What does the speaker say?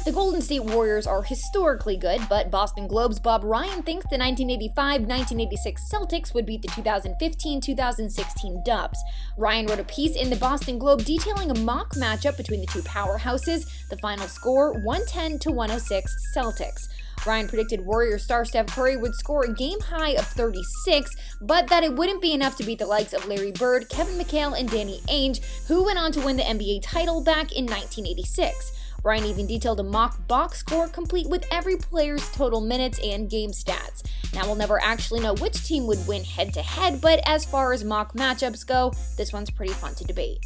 The Golden State Warriors are historically good, but Boston Globe's Bob Ryan thinks the 1985-1986 Celtics would beat the 2015-2016 Dubs. Ryan wrote a piece in the Boston Globe detailing a mock matchup between the two powerhouses, the final score 110-106 Celtics. Ryan predicted Warrior star Steph Curry would score a game-high of 36, but that it wouldn't be enough to beat the likes of Larry Bird, Kevin McHale, and Danny Ainge, who went on to win the NBA title back in 1986. Ryan even detailed a mock box score complete with every player's total minutes and game stats. Now, we'll never actually know which team would win head-to-head, but as far as mock matchups go, this one's pretty fun to debate.